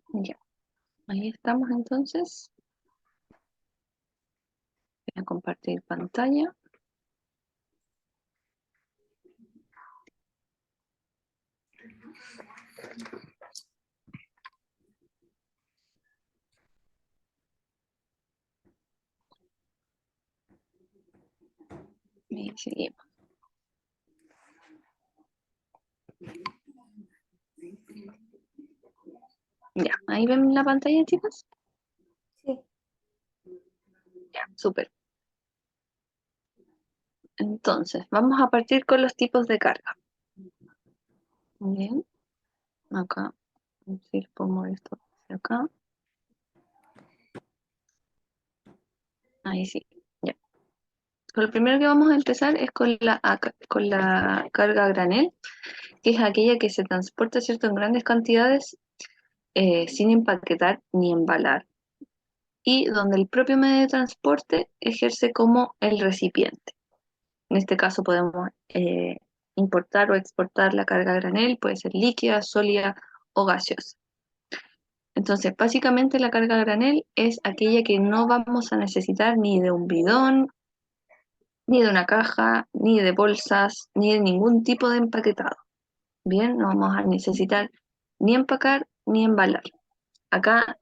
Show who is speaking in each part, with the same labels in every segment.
Speaker 1: Ya, ahí estamos entonces. Voy a compartir pantalla. Y seguimos. Ya, ahí ven la pantalla, chicos.
Speaker 2: Sí.
Speaker 1: Ya, súper. Entonces, vamos a partir con los tipos de carga. Muy bien. Acá, si pongo esto hacia acá. Ahí sí. Ya. Lo primero que vamos a empezar es con la carga a granel, que es aquella que se transporta, ¿cierto?, en grandes cantidades sin empaquetar ni embalar, y donde el propio medio de transporte ejerce como el recipiente. En este caso podemos importar o exportar la carga a granel, puede ser líquida, sólida o gaseosa. Entonces, básicamente la carga a granel es aquella que no vamos a necesitar ni de un bidón, ni de una caja, ni de bolsas, ni de ningún tipo de empaquetado. Bien, no vamos a necesitar ni empacar ni embalar. Acá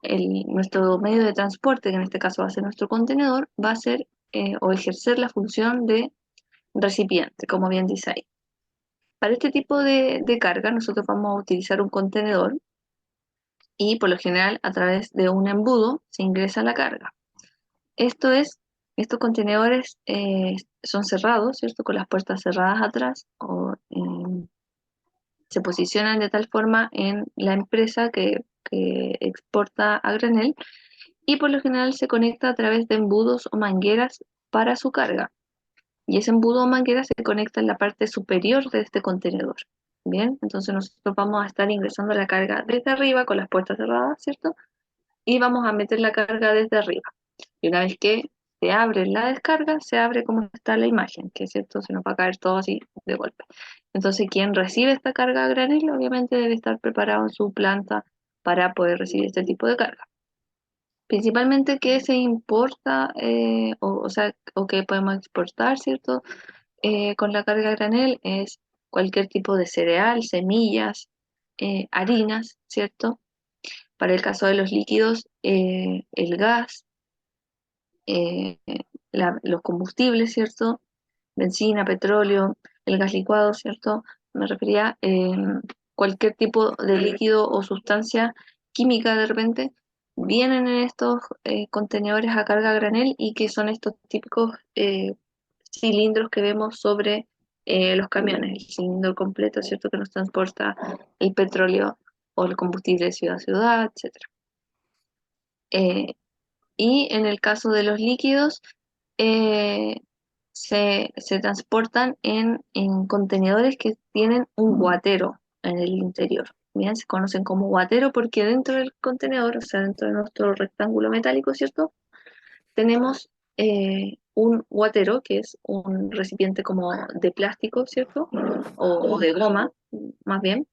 Speaker 1: nuestro medio de transporte, que en este caso va a ser nuestro contenedor, va a ser o ejercer la función de recipiente, como bien dice ahí. Para este tipo de carga, nosotros vamos a utilizar un contenedor y por lo general a través de un embudo se ingresa la carga. Estos contenedores son cerrados, ¿cierto? Con las puertas cerradas atrás se posicionan de tal forma en la empresa que exporta a granel y por lo general se conecta a través de embudos o mangueras para su carga. Y ese embudo o manguera se conecta en la parte superior de este contenedor. Bien, entonces nosotros vamos a estar ingresando la carga desde arriba con las puertas cerradas, ¿cierto? Y vamos a meter la carga desde arriba. Y una vez que se abre la descarga, se abre como está la imagen, que es cierto, se nos va a caer todo así de golpe. Entonces, quien recibe esta carga a granel, obviamente debe estar preparado en su planta para poder recibir este tipo de carga. Principalmente que se importa, o que podemos exportar, ¿cierto? Con la carga a granel es cualquier tipo de cereal, semillas, harinas, ¿cierto? Para el caso de los líquidos, el gas, eh, los combustibles, ¿cierto? Benzina, petróleo, el gas licuado, ¿cierto? Me refería a cualquier tipo de líquido o sustancia química de repente, vienen en estos contenedores a carga a granel y que son estos típicos cilindros que vemos sobre los camiones, el cilindro completo, ¿cierto? Que nos transporta el petróleo o el combustible de ciudad a ciudad, etc. Y en el caso de los líquidos, eh, se transportan en contenedores que tienen un guatero en el interior. Bien, se conocen como guatero porque dentro del contenedor, o sea, dentro de nuestro rectángulo metálico, ¿cierto? Tenemos un guatero, que es un recipiente como de plástico, ¿cierto? O de goma, más bien,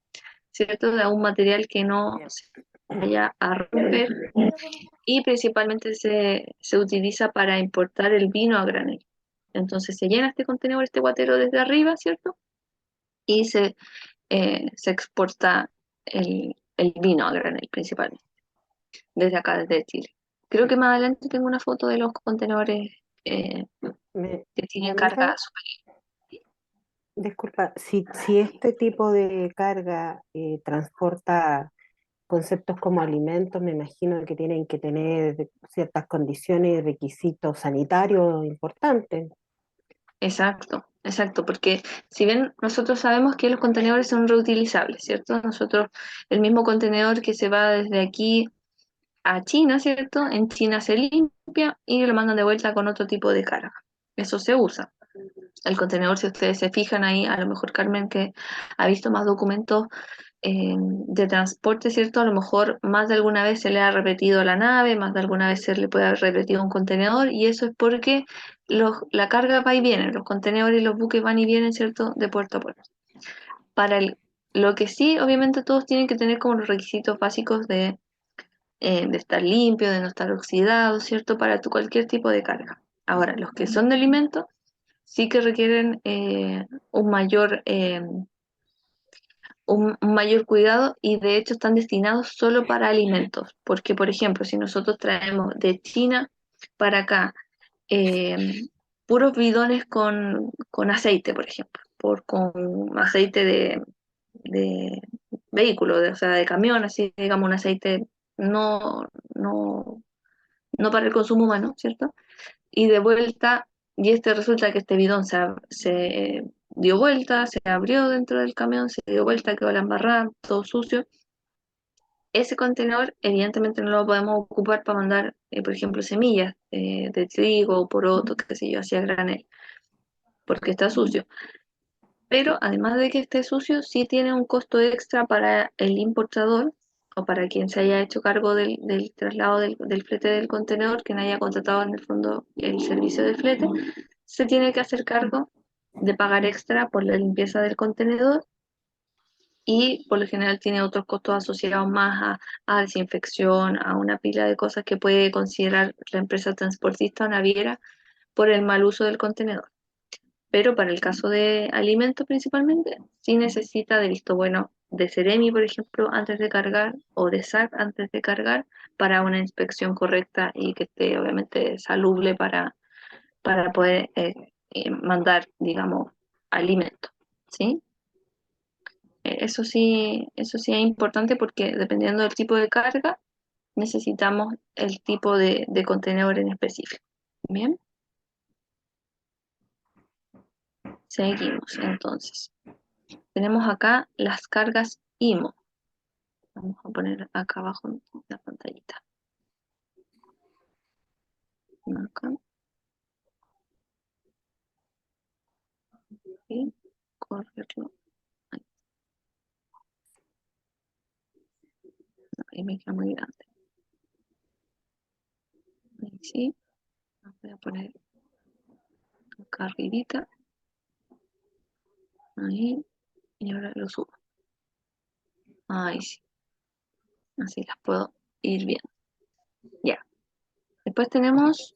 Speaker 1: ¿cierto? De un material que no se vaya a romper y principalmente se utiliza para importar el vino a granel. Entonces se llena este contenedor, este guatero desde arriba, ¿cierto? Y se exporta el vino a granel principalmente, desde acá, desde Chile. Creo que más adelante tengo una foto de los contenedores eh, que
Speaker 2: Mi
Speaker 1: tienen carga
Speaker 2: amiga,
Speaker 1: superior.
Speaker 2: disculpa, si este tipo de carga transporta conceptos como alimentos, me imagino que tienen que tener ciertas condiciones y requisitos sanitarios importantes.
Speaker 1: Exacto, exacto, porque si bien nosotros sabemos que los contenedores son reutilizables, ¿cierto? Nosotros, el mismo contenedor que se va desde aquí a China, ¿cierto? En China se limpia y lo mandan de vuelta con otro tipo de carga. Eso se usa. El contenedor, si ustedes se fijan ahí, a lo mejor Carmen, que ha visto más documentos de transporte, ¿cierto? A lo mejor más de alguna vez se le ha repetido la nave, más de alguna vez se le puede haber repetido un contenedor, y eso es porque la carga va y viene, los contenedores y los buques van y vienen, ¿cierto? De puerto a puerto. Para lo que sí, obviamente todos tienen que tener como los requisitos básicos de de estar limpio, de no estar oxidado, ¿cierto? Para cualquier tipo de carga. Ahora, los que son de alimentos sí que requieren un mayor cuidado y de hecho están destinados solo para alimentos. Porque, por ejemplo, si nosotros traemos de China para acá eh, puros bidones con aceite, por ejemplo, con aceite de vehículo, o sea, de camión, así digamos, un aceite no, no, no para el consumo humano, ¿cierto? Y de vuelta, y resulta que este bidón se dio vuelta, se abrió dentro del camión, se dio vuelta, quedó la embarrada, todo sucio. Ese contenedor, evidentemente, no lo podemos ocupar para mandar, por ejemplo, semillas de trigo, poroto, qué sé yo, hacia granel, porque está sucio. Pero además de que esté sucio, sí tiene un costo extra para el importador o para quien se haya hecho cargo del traslado del flete del contenedor, quien haya contratado en el fondo el servicio de flete, se tiene que hacer cargo de pagar extra por la limpieza del contenedor y por lo general tiene otros costos asociados más a desinfección, a una pila de cosas que puede considerar la empresa transportista o naviera por el mal uso del contenedor. Pero para el caso de alimentos principalmente, sí necesita de visto bueno de Ceremi, por ejemplo, antes de cargar, o de SAC antes de cargar, para una inspección correcta y que esté obviamente salubre para poder mandar, digamos, alimento, ¿sí? Eso sí es importante porque dependiendo del tipo de carga, necesitamos el tipo de contenedor en específico. Bien, seguimos entonces. Tenemos acá las cargas IMO. Vamos a poner acá abajo en la pantallita. Acá. Y correrlo. Ahí, no, ahí me queda muy grande. Ahí sí. Voy a poner acá arribita. Ahí. Y ahora lo subo. Ahí sí. Así las puedo ir viendo. Ya. Después tenemos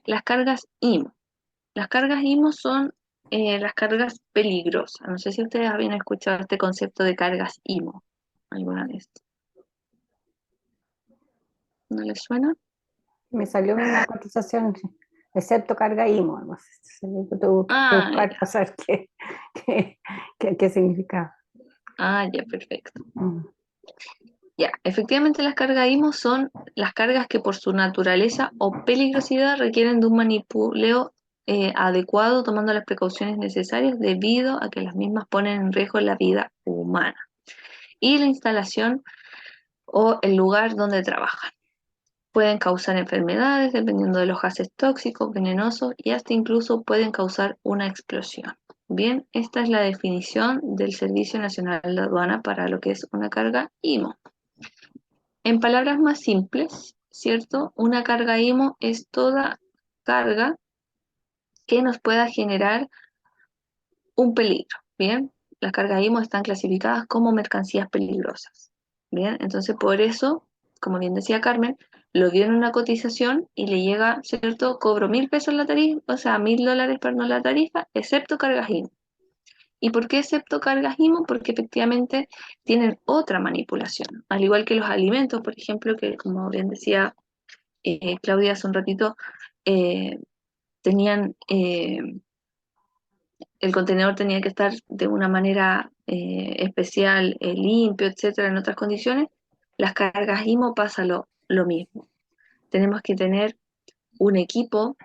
Speaker 1: las cargas IMO. Las cargas IMO son las cargas peligrosas. No sé si ustedes habían escuchado este concepto de cargas IMO alguna vez. ¿No les suena?
Speaker 3: Me salió una cotización, excepto carga IMO, no sé, tuve que
Speaker 1: Ah,
Speaker 3: buscar
Speaker 1: ya.
Speaker 3: para saber qué significaba.
Speaker 1: Ah, ya, perfecto.
Speaker 3: Mm.
Speaker 1: Ya, efectivamente las cargas IMO son las cargas que por su naturaleza o peligrosidad requieren de un manipuleo adecuado tomando las precauciones necesarias debido a que las mismas ponen en riesgo la vida humana y la instalación o el lugar donde trabajan. Pueden causar enfermedades dependiendo de los gases tóxicos, venenosos y hasta incluso pueden causar una explosión. Bien, esta es la definición del Servicio Nacional de Aduana para lo que es una carga IMO. En palabras más simples, ¿cierto? Una carga IMO es toda carga que nos pueda generar un peligro, ¿bien? Las cargas IMO están clasificadas como mercancías peligrosas, ¿bien? Entonces, por eso, como bien decía Carmen, lo dio en una cotización y le llega, ¿cierto? Cobro 1.000 pesos la tarifa, o sea, $1.000, perdón, la tarifa, excepto cargas IMO. ¿Y por qué excepto cargas IMO? Porque efectivamente tienen otra manipulación, al igual que los alimentos, por ejemplo, que como bien decía Claudia hace un ratito, eh, tenían, el contenedor tenía que estar de una manera especial, limpio, etcétera, en otras condiciones. Las cargas IMO pasa lo mismo. Tenemos que tener un equipo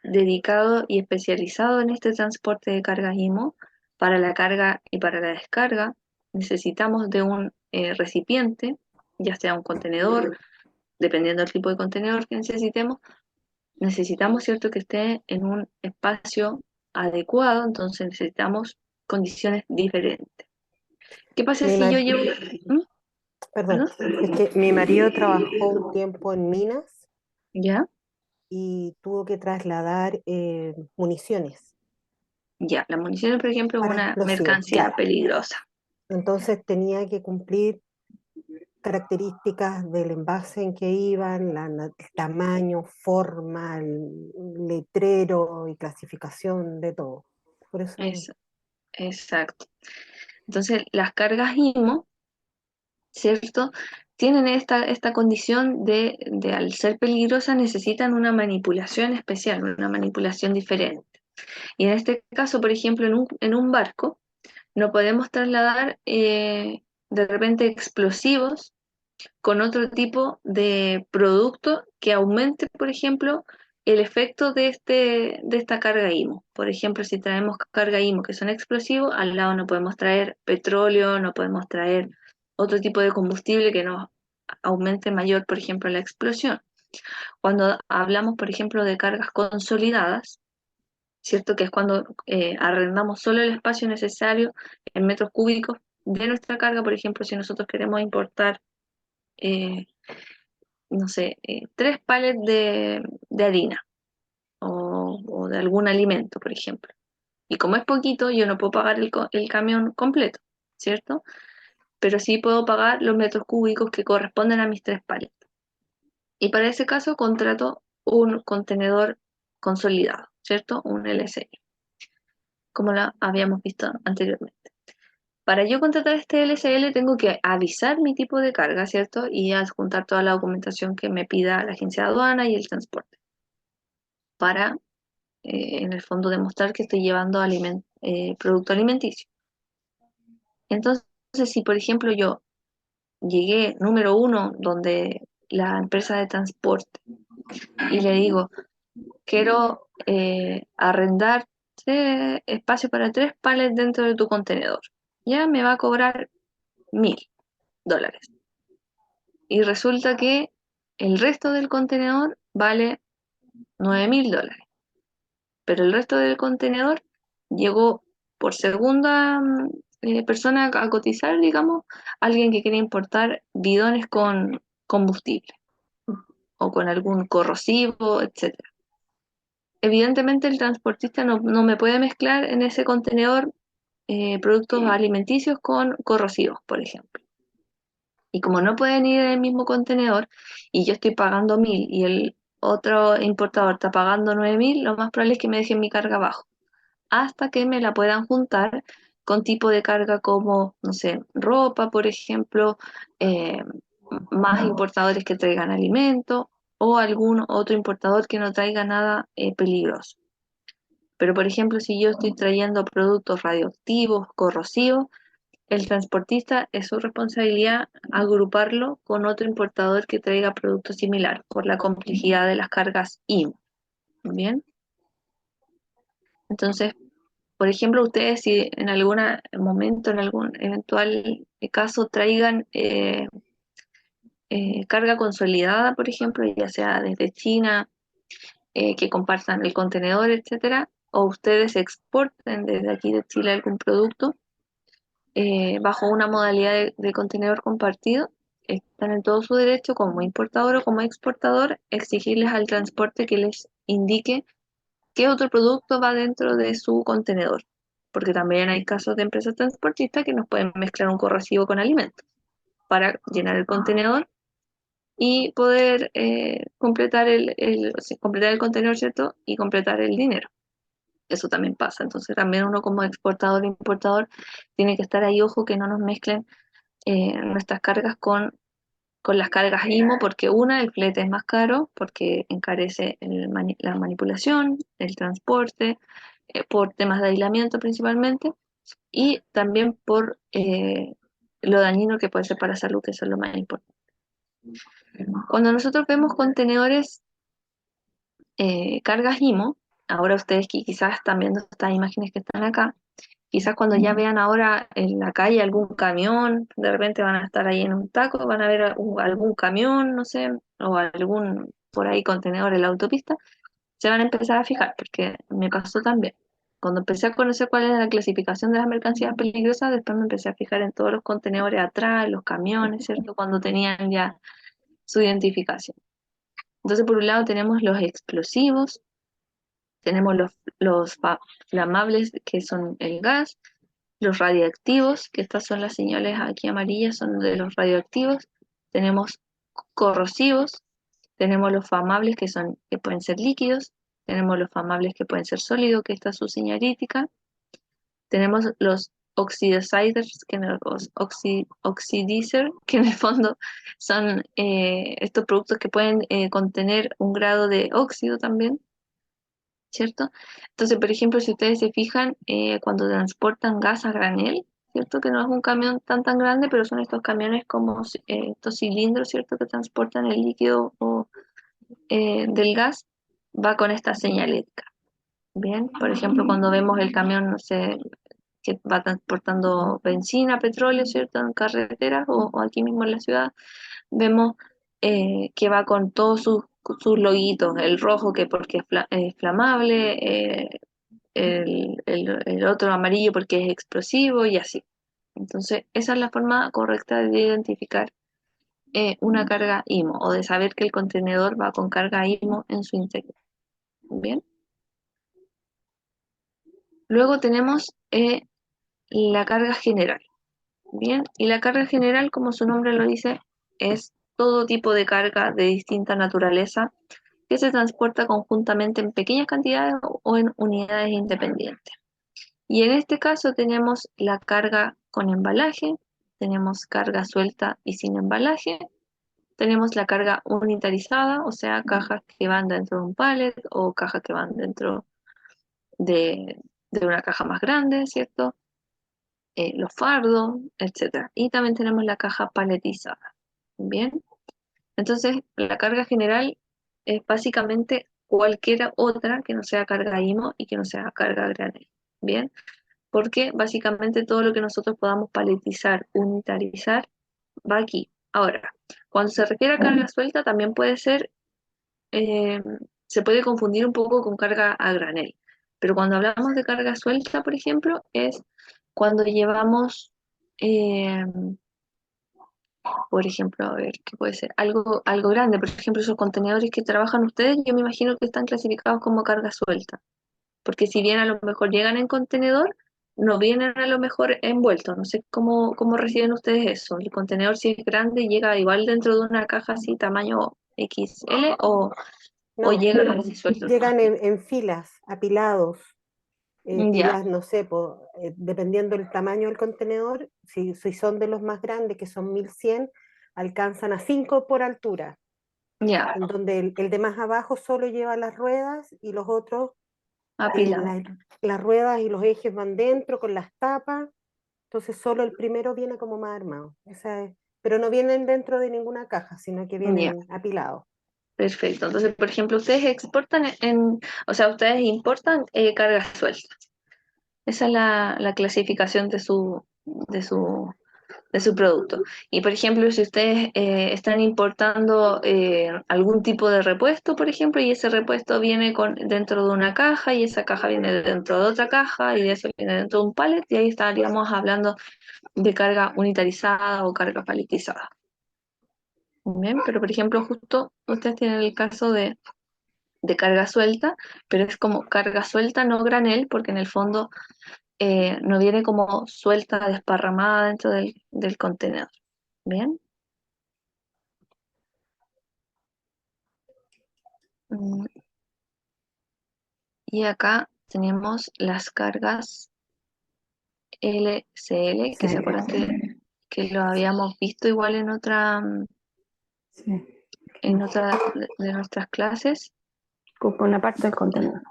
Speaker 1: dedicado y especializado en este transporte de cargas IMO para la carga y para la descarga. Necesitamos de un recipiente, ya sea un contenedor, dependiendo del tipo de contenedor que necesitamos, ¿cierto?, que esté en un espacio adecuado, entonces necesitamos condiciones diferentes. ¿Qué pasa
Speaker 2: Mi
Speaker 1: si yo
Speaker 2: mar-
Speaker 1: llevo... ¿Mm?
Speaker 2: Perdón,
Speaker 1: ¿Perdón?
Speaker 2: es que mi marido trabajó un tiempo en minas
Speaker 1: ¿Ya?
Speaker 2: y tuvo que trasladar municiones
Speaker 1: Ya, la munición, por ejemplo, es
Speaker 2: para
Speaker 1: una
Speaker 2: explosivos,
Speaker 1: mercancía
Speaker 2: ya.
Speaker 1: peligrosa.
Speaker 2: Entonces tenía que cumplir características del envase en que iban, el tamaño, forma, el letrero y clasificación de todo. Por eso,
Speaker 1: Es, exacto. Entonces, las cargas IMO, ¿cierto? Tienen esta condición de al ser peligrosas necesitan una manipulación especial, una manipulación diferente. Y en este caso, por ejemplo, en un barco, no podemos trasladar de repente explosivos con otro tipo de producto que aumente, por ejemplo, el efecto de esta carga IMO. Por ejemplo, si traemos carga IMO que son explosivos, al lado no podemos traer petróleo, no podemos traer otro tipo de combustible que nos aumente mayor, por ejemplo, la explosión. Cuando hablamos, por ejemplo, de cargas consolidadas, ¿cierto? Que es cuando arrendamos solo el espacio necesario en metros cúbicos de nuestra carga. Por ejemplo, si nosotros queremos importar, eh, no sé, 3 palets de harina o de algún alimento, por ejemplo. Y como es poquito, yo no puedo pagar el camión completo, ¿cierto? Pero sí puedo pagar los metros cúbicos que corresponden a mis 3 palets. Y para ese caso contrato un contenedor consolidado, ¿cierto? Un LSI, como lo habíamos visto anteriormente. Para yo contratar este LSL tengo que avisar mi tipo de carga, ¿cierto? Y adjuntar toda la documentación que me pida la agencia de aduana y el transporte para, en el fondo, demostrar que estoy llevando producto alimenticio. Entonces, si por ejemplo yo llegué número 1 donde la empresa de transporte y le digo, quiero arrendar espacio para 3 palets dentro de tu contenedor, ya me va a cobrar $1.000. Y resulta que el resto del contenedor vale $9.000, pero el resto del contenedor llegó por segunda persona a cotizar, digamos, alguien que quiere importar bidones con combustible o con algún corrosivo, etcétera. Evidentemente el transportista no me puede mezclar en ese contenedor productos alimenticios con corrosivos, por ejemplo. Y como no pueden ir en el mismo contenedor y yo estoy pagando 1.000 y el otro importador está pagando 9.000, lo más probable es que me dejen mi carga abajo, hasta que me la puedan juntar con tipo de carga como, no sé, ropa, por ejemplo, eh, más importadores que traigan alimento o algún otro importador que no traiga nada peligroso. Pero, por ejemplo, si yo estoy trayendo productos radioactivos, corrosivos, el transportista es su responsabilidad agruparlo con otro importador que traiga producto similar por la complejidad de las cargas IMO. ¿Bien? Entonces, por ejemplo, ustedes si en algún momento, en algún eventual caso, traigan carga consolidada, por ejemplo, ya sea desde China, que compartan el contenedor, etcétera, o ustedes exporten desde aquí de Chile algún producto, bajo una modalidad de contenedor compartido, están en todo su derecho como importador o como exportador exigirles al transporte que les indique qué otro producto va dentro de su contenedor, porque también hay casos de empresas transportistas que nos pueden mezclar un corrosivo con alimentos para llenar el contenedor y poder completar el contenedor, ¿cierto? Y completar el dinero. Eso también pasa. Entonces también uno como exportador e importador tiene que estar ahí, ojo, que no nos mezclen nuestras cargas con las cargas IMO, porque el flete es más caro, porque encarece la manipulación, el transporte, por temas de aislamiento principalmente, y también por lo dañino que puede ser para la salud, que eso es lo más importante. Cuando nosotros vemos contenedores, cargas IMO, ahora ustedes que quizás están viendo estas imágenes que están acá, quizás cuando ya vean ahora en la calle algún camión, de repente van a estar ahí en un taco, van a ver algún camión, no sé, o algún por ahí contenedor en la autopista, se van a empezar a fijar, porque me pasó también. Cuando empecé a conocer cuál era la clasificación de las mercancías peligrosas, después me empecé a fijar en todos los contenedores atrás, los camiones, ¿cierto? Cuando tenían ya su identificación. Entonces, por un lado tenemos los explosivos, tenemos los flamables, que son el gas, los radioactivos, que estas son las señales aquí amarillas, son de los radioactivos, tenemos corrosivos, tenemos los flamables que pueden ser líquidos, tenemos los flamables que pueden ser sólidos, que esta es su señalítica, tenemos los oxidizers, oxidizer, que en el fondo son estos productos que pueden contener un grado de óxido también, ¿cierto? Entonces, por ejemplo, si ustedes se fijan, cuando transportan gas a granel, ¿cierto? Que no es un camión tan grande, pero son estos camiones como estos cilindros, ¿cierto? Que transportan el líquido del gas, va con esta señalética. Bien, por ejemplo, cuando vemos el camión, no sé, que va transportando benzina, petróleo, ¿cierto? En carreteras o aquí mismo en la ciudad, vemos que va con todos sus loguitos, el rojo que porque es flamable, el otro amarillo porque es explosivo y así. Entonces, esa es la forma correcta de identificar una carga IMO o de saber que el contenedor va con carga IMO en su interior. Bien. Luego tenemos la carga general. Bien, y la carga general, como su nombre lo dice, es todo tipo de carga de distinta naturaleza que se transporta conjuntamente en pequeñas cantidades o en unidades independientes. Y en este caso tenemos la carga con embalaje, tenemos carga suelta y sin embalaje, tenemos la carga unitarizada, o sea, cajas que van dentro de un pallet o cajas que van dentro de, de una caja más grande, ¿cierto? Los fardos, etcétera. Y también tenemos la caja paletizada. Bien, entonces la carga general es básicamente cualquier otra que no sea carga IMO y que no sea carga granel. Bien, porque básicamente todo lo que nosotros podamos paletizar, unitarizar, va aquí. Ahora, cuando se requiere carga suelta, también puede ser, eh, se puede confundir un poco con carga a granel. Pero cuando hablamos de carga suelta, por ejemplo, es cuando llevamos, eh, por ejemplo, a ver, ¿qué puede ser? Algo grande, por ejemplo, esos contenedores que trabajan ustedes, yo me imagino que están clasificados como carga suelta, porque si bien a lo mejor llegan en contenedor, no vienen a lo mejor envueltos, no sé cómo reciben ustedes eso, el contenedor si es grande llega igual dentro de una caja así tamaño XL o
Speaker 2: No,
Speaker 1: llegan así sueltos.
Speaker 2: llegan en filas, apilados, que
Speaker 1: Ya,
Speaker 2: ya no sé, dependiendo del tamaño del contenedor, si son de los más grandes, que son 1100, alcanzan a 5 por altura,
Speaker 1: ya,
Speaker 2: en donde el de más abajo solo lleva las ruedas y los otros,
Speaker 1: apilado.
Speaker 2: las ruedas y los ejes van dentro con las tapas, entonces solo el primero viene como más armado. Pero no vienen dentro de ninguna caja, sino que
Speaker 1: Ya,
Speaker 2: vienen apilados.
Speaker 1: perfecto. Entonces, por ejemplo, ustedes exportan o sea, ustedes importan cargas sueltas. Esa es la clasificación de su producto. Y por ejemplo, si ustedes están importando algún tipo de repuesto, por ejemplo, y ese repuesto viene dentro de una caja y esa caja viene dentro de otra caja y eso viene dentro de un pallet, y ahí estaríamos hablando de carga unitarizada o carga paletizada. Bien, pero por ejemplo, justo ustedes tienen el caso de carga suelta, pero es como carga suelta, no granel, porque en el fondo no viene como suelta, desparramada dentro del contenedor. Bien. Mm, Y acá tenemos las cargas LCL, que se
Speaker 3: Sí,
Speaker 1: acuerdan que lo habíamos visto igual
Speaker 3: sí.
Speaker 1: en otra de nuestras clases.
Speaker 3: Ocupa una parte del contenedor.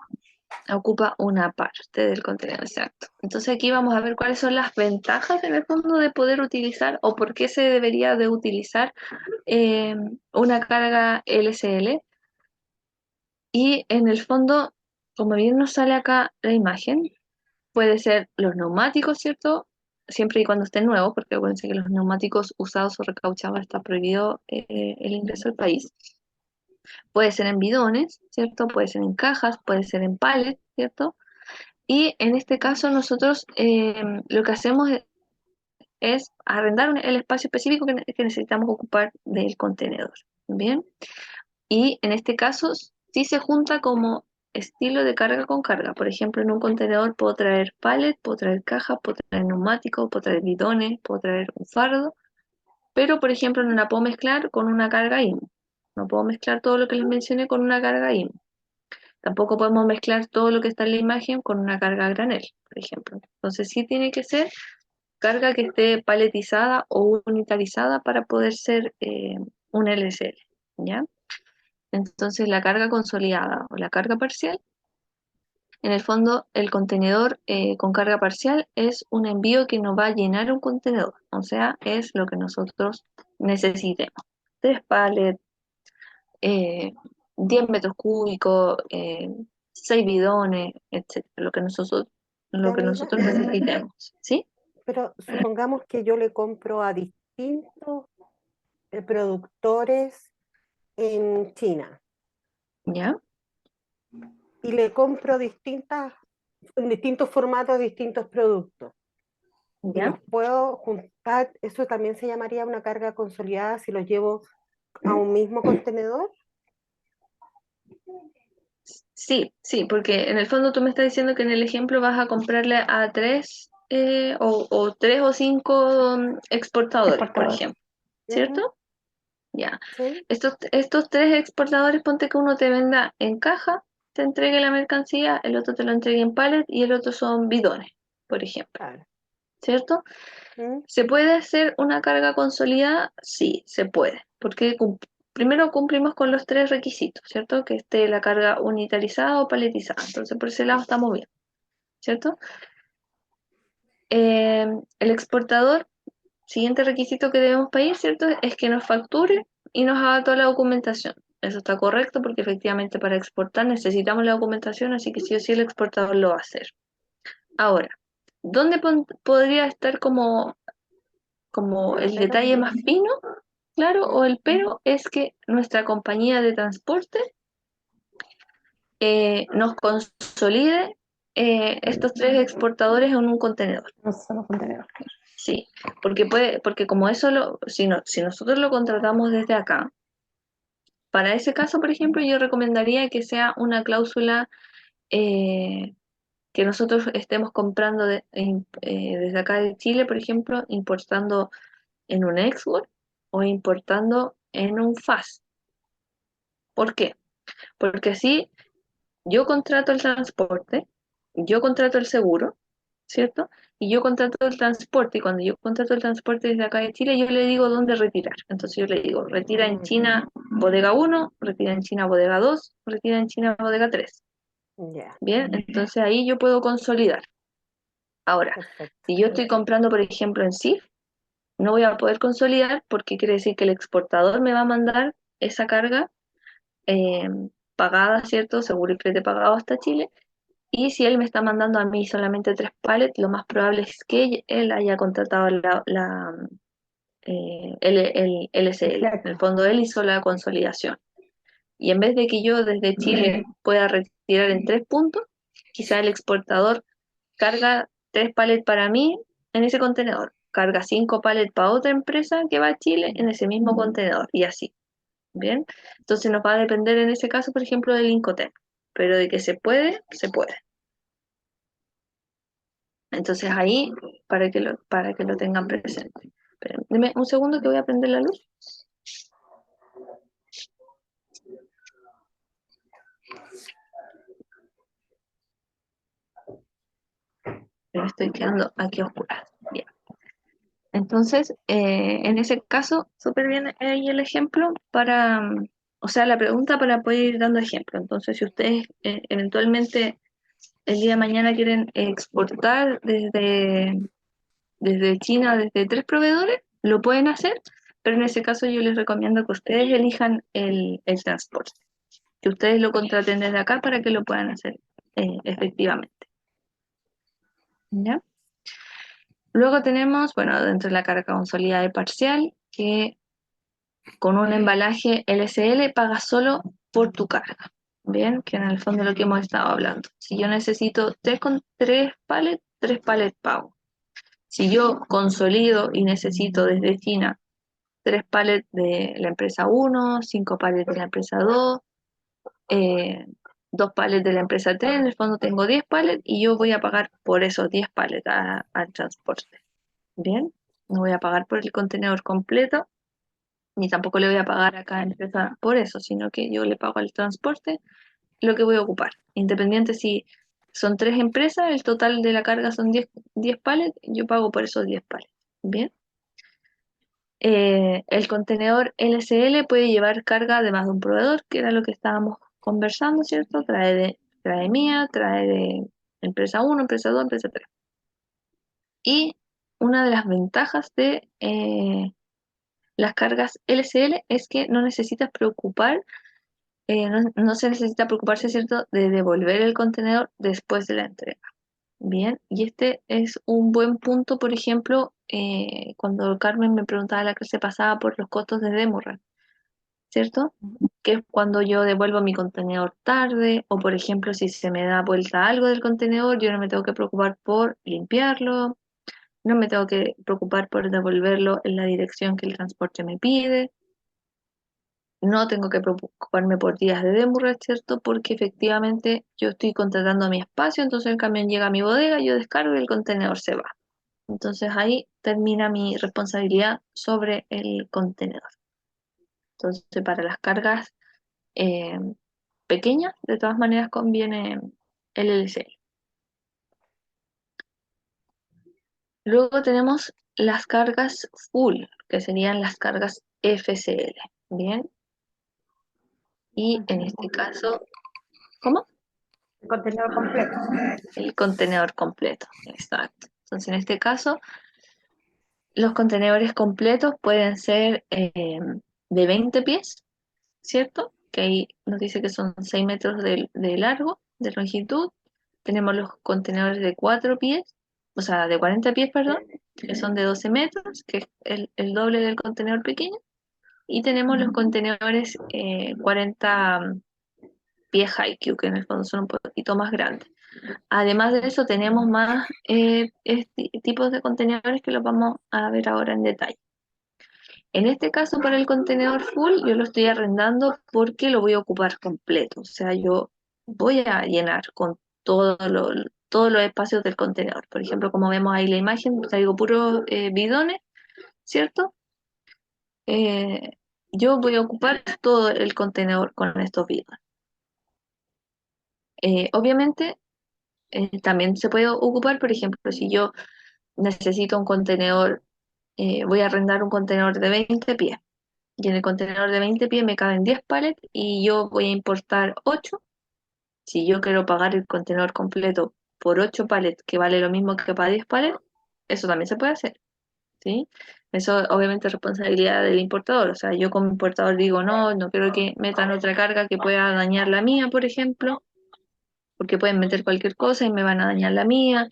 Speaker 1: Ocupa una parte del contenedor, exacto. Entonces aquí vamos a ver cuáles son las ventajas en el fondo de poder utilizar o por qué se debería de utilizar eh, una carga LCL. Y en el fondo, como bien nos sale acá la imagen, puede ser los neumáticos, ¿cierto? Siempre y cuando estén nuevos, porque acuérdense que los neumáticos usados o recauchados está prohibido el ingreso al país. Puede ser en bidones, ¿cierto? Puede ser en cajas, puede ser en palets, ¿cierto? Y en este caso nosotros lo que hacemos es arrendar el espacio específico que necesitamos ocupar del contenedor, ¿bien? Y en este caso sí se junta como estilo de carga con carga. Por ejemplo, en un contenedor puedo traer pallet, puedo traer caja, puedo traer neumáticos, puedo traer bidones, puedo traer un fardo. pero por ejemplo no la puedo mezclar con una carga IMU. No puedo mezclar todo lo que les mencioné con una carga IMU. Tampoco podemos mezclar todo lo que está en la imagen con una carga a granel, por ejemplo. Entonces sí tiene que ser carga que esté paletizada o unitarizada para poder ser un LSL, ¿ya? Entonces la carga consolidada o la carga parcial, en el fondo el contenedor con carga parcial es un envío que nos va a llenar un contenedor, o sea, es lo que nosotros necesitemos. 3 pallets, 10 metros cúbicos, 6 bidones, etcétera, lo
Speaker 2: Ya,
Speaker 1: que
Speaker 2: amiga,
Speaker 1: nosotros necesitemos, ¿sí?
Speaker 2: pero supongamos que yo le compro a distintos productores en China
Speaker 1: ¿Ya?
Speaker 2: y le compro en distintos formatos, distintos productos. Y
Speaker 1: ¿Ya?
Speaker 2: los puedo juntar, eso también se llamaría una carga consolidada si los llevo a un mismo contenedor.
Speaker 1: Sí, sí, porque en el fondo tú me estás diciendo que en el ejemplo vas a comprarle a 3 o 3 o 5 exportadores, por
Speaker 3: Exportador.
Speaker 1: ejemplo,
Speaker 2: Ujú,
Speaker 1: ¿cierto? Ya.
Speaker 2: sí,
Speaker 1: Estos 3 exportadores, ponte que uno te venda en caja, te entregue la mercancía, el otro te lo entregue en pallet y el otro son bidones, por ejemplo,
Speaker 2: claro.
Speaker 1: ¿cierto?
Speaker 2: ¿Mm?
Speaker 1: ¿Se puede hacer una carga consolidada? Sí, se puede, porque primero cumplimos con los 3 requisitos, ¿cierto? Que esté la carga unitarizada o paletizada, entonces por ese lado estamos bien, ¿cierto? El exportador, siguiente requisito que debemos pedir, ¿cierto? Es que nos facture y nos haga toda la documentación. Eso está correcto porque efectivamente para exportar necesitamos la documentación, así que sí o sí el exportador lo va a hacer. Ahora, ¿dónde podría estar como el
Speaker 2: Pero,
Speaker 1: detalle más fino? Claro, o el pero es que nuestra compañía de transporte nos consolide estos 3 exportadores en un contenedor.
Speaker 3: No solo contenedor.
Speaker 1: Sí, porque como si nosotros lo contratamos desde acá, para ese caso, por ejemplo, yo recomendaría que sea una cláusula eh, que nosotros estemos comprando desde acá de Chile, por ejemplo, importando en un export o importando en un FAS. ¿Por qué? Porque así yo contrato el transporte, yo contrato el seguro, ¿cierto? Y yo contrato el transporte, y cuando yo contrato el transporte desde acá de Chile, yo le digo dónde retirar. Entonces yo le digo, retira en China bodega 1, retira en China bodega 2, retira en China bodega 3.
Speaker 2: ya,
Speaker 1: Bien, entonces ahí yo puedo consolidar. Ahora,
Speaker 2: perfecto.
Speaker 1: si yo estoy comprando, por ejemplo, en CIF, no voy a poder consolidar porque quiere decir que el exportador me va a mandar esa carga eh, pagada, ¿cierto? Seguro y flete pagado hasta Chile. Y si él me está mandando a mí solamente 3 pallets, lo más probable es que él haya contratado el
Speaker 3: El
Speaker 1: LSL. En el
Speaker 3: flete.
Speaker 1: fondo, él hizo la consolidación. Y en vez de que yo desde Chile pueda retirar en 3 puntos, quizá el exportador carga 3 pallets para mí en ese contenedor, carga 5 pallets para otra empresa que va a Chile en ese mismo contenedor, y así. Bien, entonces nos va a depender en ese caso, por ejemplo, del Incoterm, pero de que se puede, se puede. Entonces ahí, para que lo tengan presente. Esperen, deme un segundo que voy a prender la luz. Me estoy quedando aquí a oscuras. Bien. Entonces, en ese caso, súper bien ahí el ejemplo o sea, la pregunta para poder ir dando ejemplo. Entonces, si ustedes eventualmente el día de mañana quieren exportar desde China, desde 3 proveedores, lo pueden hacer, pero en ese caso yo les recomiendo que ustedes elijan el transporte, que ustedes lo contraten desde acá para que lo puedan hacer efectivamente. ¿Ya? Luego tenemos, bueno, dentro de la carga consolidada y parcial, que con un embalaje LSL pagas solo por tu carga. Bien, que en el fondo es lo que hemos estado hablando. Si yo necesito 3 pallets pago. Si yo consolido y necesito desde China 3 pallets de la empresa 1, 5 pallets de la empresa 2, 2 pallets de la empresa 3, en el fondo tengo 10 pallets y yo voy a pagar por esos 10 pallets al transporte. Bien, No voy a pagar por el contenedor completo, ni tampoco le voy a pagar a cada empresa por eso, sino que yo le pago al transporte lo que voy a ocupar. Independiente si son 3 empresas, el total de la carga son 10 pallets, yo pago por esos 10 pallets. Bien. El contenedor LCL puede llevar carga de más de un proveedor, que era lo que estábamos conversando, ¿cierto? Trae mía, trae de empresa 1, empresa 2, empresa 3. Y una de las ventajas de las cargas LCL es que no necesitas preocupar, no se necesita preocuparse, ¿cierto?, de devolver el contenedor después de la entrega. Bien, y este es un buen punto, por ejemplo, cuando Carmen me preguntaba la clase pasada por los costos de demurrage, ¿cierto? Que es cuando yo devuelvo mi contenedor tarde, o por ejemplo, si se me da vuelta algo del contenedor, yo no me tengo que preocupar por limpiarlo, no me tengo que preocupar por devolverlo en la dirección que el transporte me pide, no tengo que preocuparme por días de demurrage, ¿cierto? Porque efectivamente yo estoy contratando mi espacio, entonces el camión llega a mi bodega, yo descargo y el contenedor se va. Entonces ahí termina mi responsabilidad sobre el contenedor. Entonces para las cargas eh, pequeñas, de todas maneras conviene el LCL. Luego tenemos las cargas full, que serían las cargas FCL. Bien. Y en este caso, ¿cómo?
Speaker 3: El contenedor completo.
Speaker 1: El contenedor completo, exacto. Entonces en este caso, los contenedores completos pueden ser de 20 pies, ¿cierto? Que ahí nos dice que son 6 metros de largo, de longitud. Tenemos los contenedores de 4 pies, o sea, de 40 pies, perdón, que son de 12 metros, que es el doble del contenedor pequeño. Y tenemos los contenedores 40 pies high-Q, que en el fondo son un poquito más grandes. Además de eso, tenemos más tipos de contenedores que los vamos a ver ahora en detalle. En este caso, para el contenedor full, yo lo estoy arrendando porque lo voy a ocupar completo. O sea, yo voy a llenar con todos los espacios del contenedor. Por ejemplo, como vemos ahí la imagen, traigo puros bidones, ¿cierto? Yo voy a ocupar todo el contenedor con estos bidones. Obviamente, también se puede ocupar, por ejemplo, si yo necesito un contenedor, voy a arrendar un contenedor de 20 pies. Y en el contenedor de 20 pies me caben 10 pallets y yo voy a importar 8. Si yo quiero pagar el contenedor completo por 8 pallets, que vale lo mismo que para 10 pallets, eso también se puede hacer, ¿sí? Eso obviamente es responsabilidad del importador. O sea, yo como importador digo, no, no quiero que metan otra carga que pueda dañar la mía, por ejemplo, porque pueden meter cualquier cosa y me van a dañar la mía.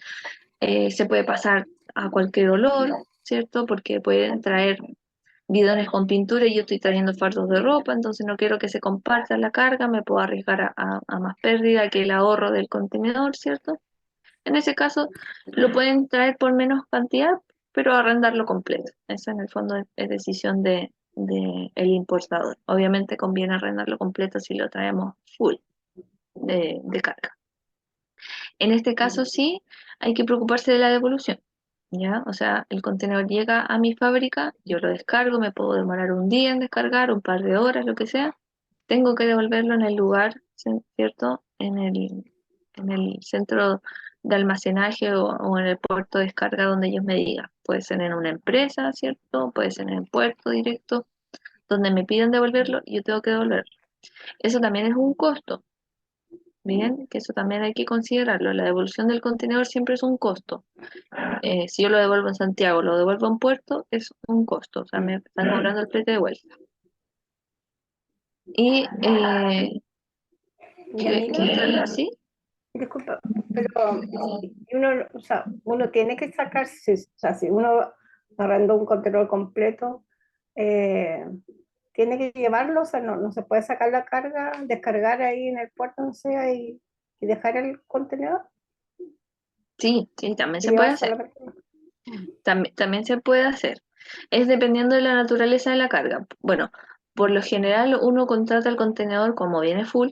Speaker 1: Se puede pasar a cualquier olor, ¿cierto? Porque pueden traer bidones con pintura y yo estoy trayendo fardos de ropa, entonces no quiero que se comparta la carga, me puedo arriesgar a más pérdida que el ahorro del contenedor, ¿cierto? En ese caso, lo pueden traer por menos cantidad, pero arrendarlo completo. Esa en el fondo es decisión de el importador. Obviamente conviene arrendarlo completo si lo traemos full de carga. En este caso sí, hay que preocuparse de la devolución, ¿ya? O sea, el contenedor llega a mi fábrica, yo lo descargo, me puedo demorar un día en descargar, un par de horas, lo que sea. Tengo que devolverlo en el lugar, ¿cierto? En el centro de almacenaje o en el puerto de descarga donde ellos me digan. Puede ser en una empresa, ¿cierto? Puede ser en el puerto directo, donde me piden devolverlo y yo tengo que devolverlo. Eso también es un costo. Bien, que eso también hay que considerarlo. La devolución del contenedor siempre es un costo. Si yo lo devuelvo en Santiago, lo devuelvo en Puerto, es un costo. O sea, me están cobrando el flete de vuelta. Y
Speaker 3: Y amiga,
Speaker 1: ¿sí?
Speaker 3: disculpa, pero si uno, o sea, uno tiene que sacar, o sea, si uno arrendó un contenedor completo, eh, tiene que llevarlo, o sea, no se puede sacar la carga, descargar ahí en el puerto, no sé, y dejar el contenedor
Speaker 1: Sí, también
Speaker 3: y
Speaker 1: se puede
Speaker 3: llevar
Speaker 1: hacer.
Speaker 3: solamente.
Speaker 1: También se puede hacer. Es dependiendo de la naturaleza de la carga. Bueno, por lo general uno contrata el contenedor como viene full,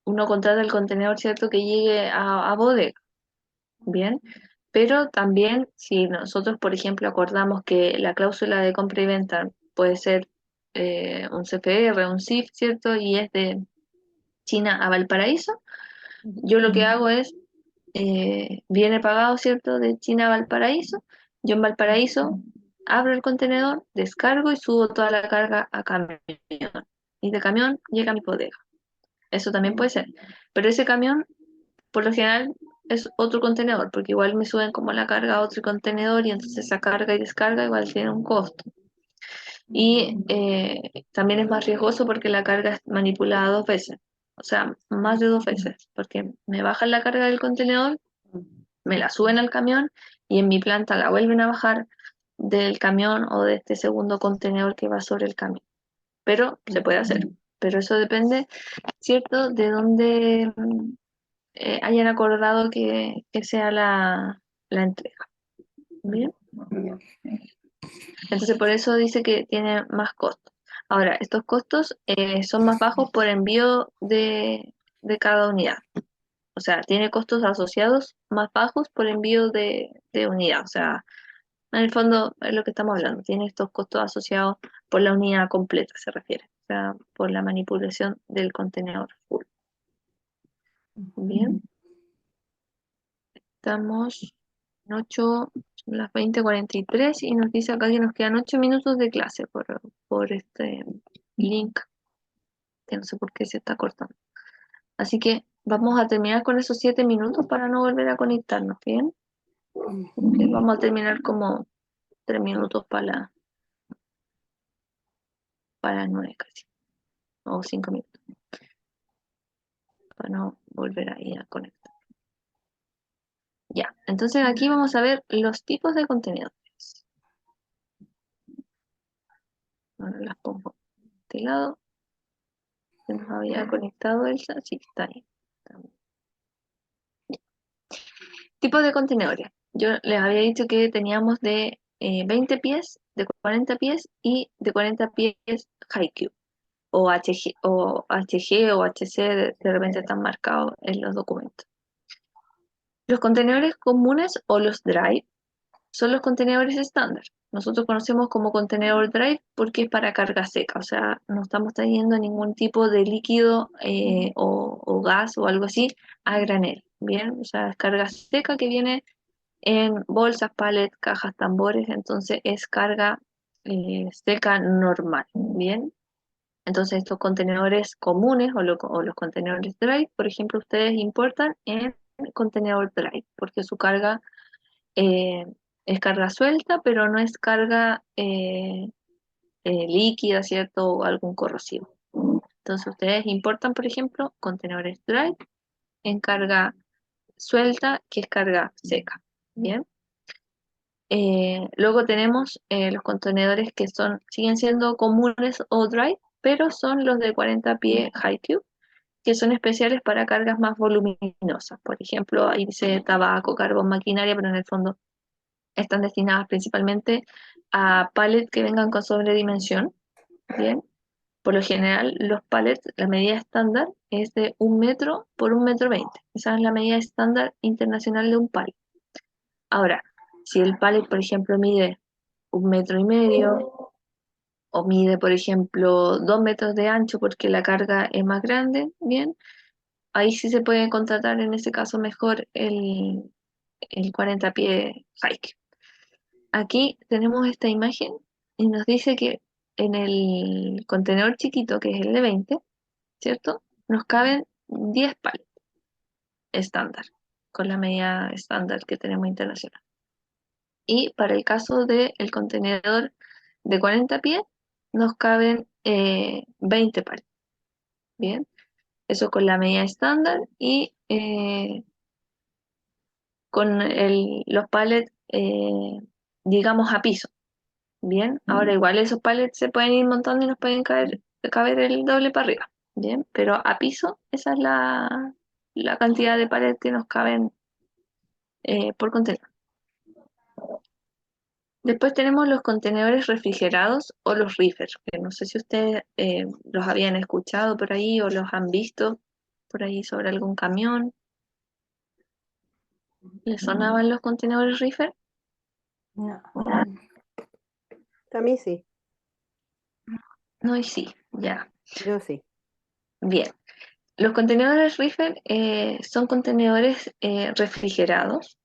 Speaker 1: uno contrata el contenedor, ¿cierto? Que llegue a bodega. Bien. Pero también si nosotros, por ejemplo, acordamos que la cláusula de compra y venta puede ser un CPR, un CIF, ¿cierto? Y es de China a Valparaíso, yo lo que hago es, viene pagado, ¿cierto? De China a Valparaíso, yo en Valparaíso abro el contenedor, descargo y subo toda la carga a camión. Y de camión llega a mi bodega. Eso también puede ser. Pero ese camión, por lo general, es otro contenedor, porque igual me suben como la carga a otro contenedor y entonces esa carga y descarga igual tiene un costo. Y también es más riesgoso porque la carga es manipulada 2 veces, o sea, más de 2 veces, porque me bajan la carga del contenedor, me la suben al camión y en mi planta la vuelven a bajar del camión o de este segundo contenedor que va sobre el camión. Pero se puede hacer, pero eso depende, ¿cierto?, de dónde hayan acordado que sea la entrega. ¿Bien?
Speaker 3: Ya.
Speaker 1: Entonces por eso dice que tiene más costos. Ahora, estos costos son más bajos por envío de cada unidad. O sea, tiene costos asociados más bajos por envío de unidad. O sea, en el fondo es lo que estamos hablando. Tiene estos costos asociados por la unidad completa, se refiere. O sea, por la manipulación del contenedor full. Bien, estamos en 8, son las 20:43 y nos dice acá que nos quedan 8 minutos de clase por este link, que no sé por qué se está cortando. Así que vamos a terminar con esos 7 minutos para no volver a conectarnos, ¿bien? Que vamos a terminar como 3 minutos para las 9 casi, o 5 minutos, para no volver ahí a conectar. Ya, entonces aquí vamos a ver los tipos de contenedores. Ahora las pongo de este lado. Se nos había conectado Elsa, sí, está ahí. Tipos de contenedores. Yo les había dicho que teníamos de 20 pies, de 40 pies y de 40 pies Haiku o HG o HC, de repente están marcados en los documentos. Los contenedores comunes o los drive son los contenedores estándar. Nosotros conocemos como contenedor drive porque es para carga seca, o sea, no estamos trayendo ningún tipo de líquido o gas o algo así a granel, ¿bien? O sea, es carga seca que viene en bolsas, palets, cajas, tambores, entonces es carga seca normal, ¿bien? Entonces estos contenedores comunes o los contenedores drive, por ejemplo, ustedes importan en contenedor drive porque su carga eh, es carga suelta, pero no es carga líquida, ¿cierto? O algún corrosivo. Entonces ustedes importan, por ejemplo, contenedores dry en carga suelta, que es carga seca. Bien. Luego tenemos los contenedores que siguen siendo comunes o dry, pero son los de 40 pies high cube, que son especiales para cargas más voluminosas. Por ejemplo, ahí dice tabaco, carbón, maquinaria, pero en el fondo están destinadas principalmente a pallets que vengan con sobredimensión. Bien, por lo general los pallets, la medida estándar es de 1 metro por 1,20 m. Esa es la medida estándar internacional de un pallet. Ahora, si el pallet, por ejemplo, mide 1,5 m o mide, por ejemplo, 2 metros de ancho porque la carga es más grande, bien, ahí sí se puede contratar en ese caso mejor el 40 pie hike. Aquí tenemos esta imagen y nos dice que en el contenedor chiquito, que es el de 20, ¿cierto? Nos caben 10 pallets estándar, con la medida estándar que tenemos internacional. Y para el caso del contenedor de 40 pies, nos caben 20 pallets. Bien, eso con la medida estándar y con los pallets, digamos, a piso. Bien, ahora igual esos pallets se pueden ir montando y nos pueden caber el doble para arriba. Bien, pero a piso, esa es la cantidad de pallets que nos caben por contenedor. Después tenemos los contenedores refrigerados o los reefer, que no sé si ustedes los habían escuchado por ahí o los han visto por ahí sobre algún camión. ¿Les sonaban los contenedores reefer?
Speaker 3: No.
Speaker 2: A mí sí,
Speaker 1: No, y sí, ya.
Speaker 2: yo sí.
Speaker 1: Bien. Los contenedores reefer son contenedores refrigerados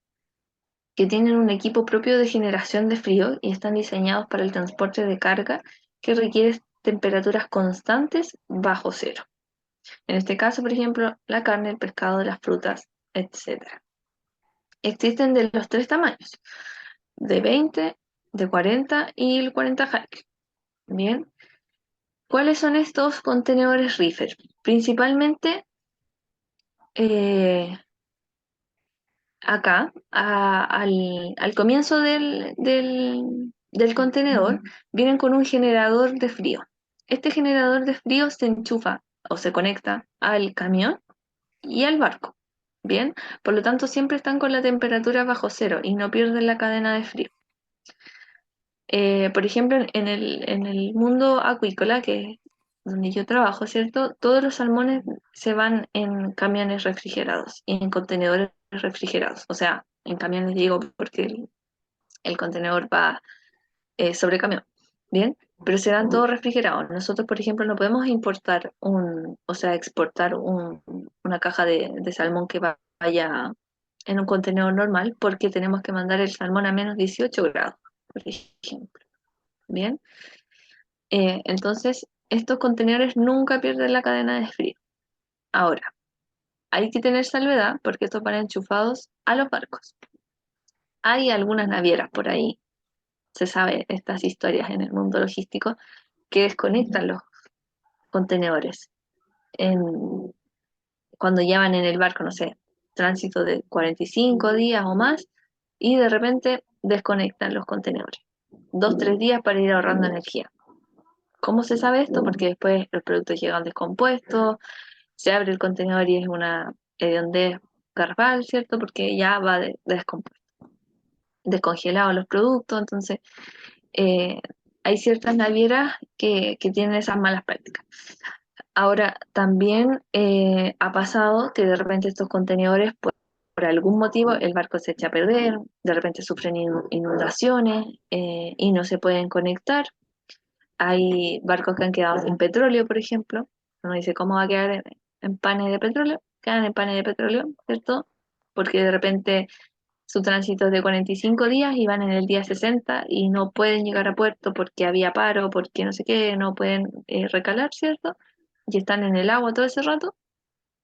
Speaker 1: que tienen un equipo propio de generación de frío y están diseñados para el transporte de carga que requiere temperaturas constantes bajo cero. En este caso, por ejemplo, la carne, el pescado, las frutas, etc. Existen de los tres tamaños, de 20, de 40 y el 40 Hike. Bien, ¿cuáles son estos contenedores reefer? Principalmente eh, acá, al comienzo del contenedor, vienen con un generador de frío. Este generador de frío se enchufa o se conecta al camión y al barco. Bien, por lo tanto siempre están con la temperatura bajo cero y no pierden la cadena de frío. Por ejemplo, en el mundo acuícola, que es donde yo trabajo, ¿cierto? Todos los salmones se van en camiones refrigerados y en contenedores refrigerados. O sea, en camiones digo porque el contenedor va sobre camión. Bien, pero se dan todos refrigerados. Nosotros, por ejemplo, no podemos importar o sea, exportar una caja de salmón que vaya en un contenedor normal porque tenemos que mandar el salmón a menos 18 grados, por ejemplo. Bien, entonces estos contenedores nunca pierden la cadena de frío. Ahora, hay que tener salvedad porque estos van enchufados a los barcos. Hay algunas navieras por ahí, se sabe estas historias en el mundo logístico, que desconectan los contenedores en, cuando llevan en el barco, no sé, tránsito de 45 días o más, y de repente desconectan los contenedores. 2, 3 días para ir ahorrando energía. ¿Cómo se sabe esto? Porque después los productos llegan descompuestos, se abre el contenedor y es una hediondez garrafal, ¿cierto? Porque ya va descongelado los productos, entonces eh, hay ciertas navieras que tienen esas malas prácticas. Ahora, también ha pasado que de repente estos contenedores, por algún motivo, el barco se echa a perder, de repente sufren inundaciones y no se pueden conectar. Hay barcos que han quedado sin petróleo, por ejemplo. Uno dice, ¿cómo va a quedar en panes de petróleo? Quedan en panes de petróleo, ¿cierto? Porque de repente su tránsito es de 45 días y van en el día 60 y no pueden llegar a puerto porque había paro, porque no sé qué, no pueden recalar, ¿cierto? Y están en el agua todo ese rato,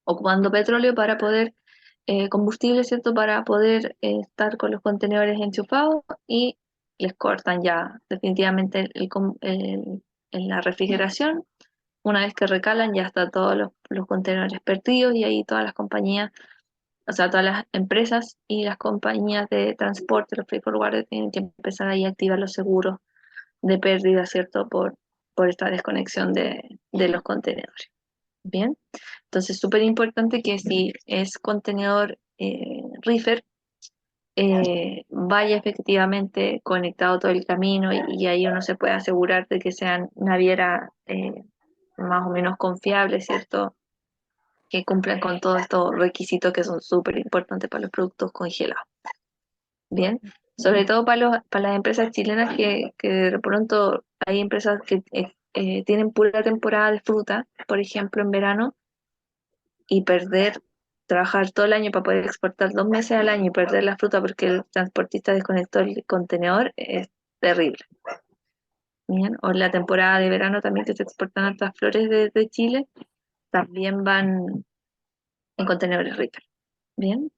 Speaker 1: ocupando petróleo para poder, combustible, ¿cierto? Para poder estar con los contenedores enchufados y les cortan ya definitivamente en la refrigeración. Una vez que recalan ya está todos los contenedores perdidos y ahí todas las compañías, o sea, todas las empresas y las compañías de transporte, los freight forwarders, tienen que empezar ahí a activar los seguros de pérdida, ¿cierto? Por esta desconexión de los contenedores. Bien, entonces súper importante que si es contenedor reefer, vaya efectivamente conectado todo el camino y ahí uno se puede asegurar de que sean navieras más o menos confiables, ¿cierto? Que cumplan con todos estos requisitos que son súper importantes para los productos congelados. Bien, sobre todo para las empresas chilenas que de pronto hay empresas que tienen pura temporada de fruta, por ejemplo, en verano, y trabajar todo el año para poder exportar 2 meses al año y perder la fruta porque el transportista desconectó el contenedor, es terrible. Bien, o en la temporada de verano también que se exportan otras flores de Chile, también van en contenedores ricos. Bien,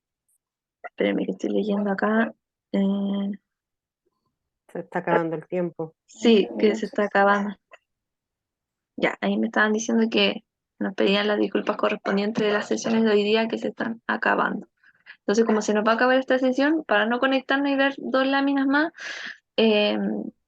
Speaker 1: espérenme que estoy leyendo acá. Eh,
Speaker 2: Se está acabando el tiempo.
Speaker 1: sí, que se está acabando. Ya, ahí me estaban diciendo que nos pedían las disculpas correspondientes de las sesiones de hoy día que se están acabando. Entonces, como se nos va a acabar esta sesión, para no conectarnos y ver 2 láminas más, eh,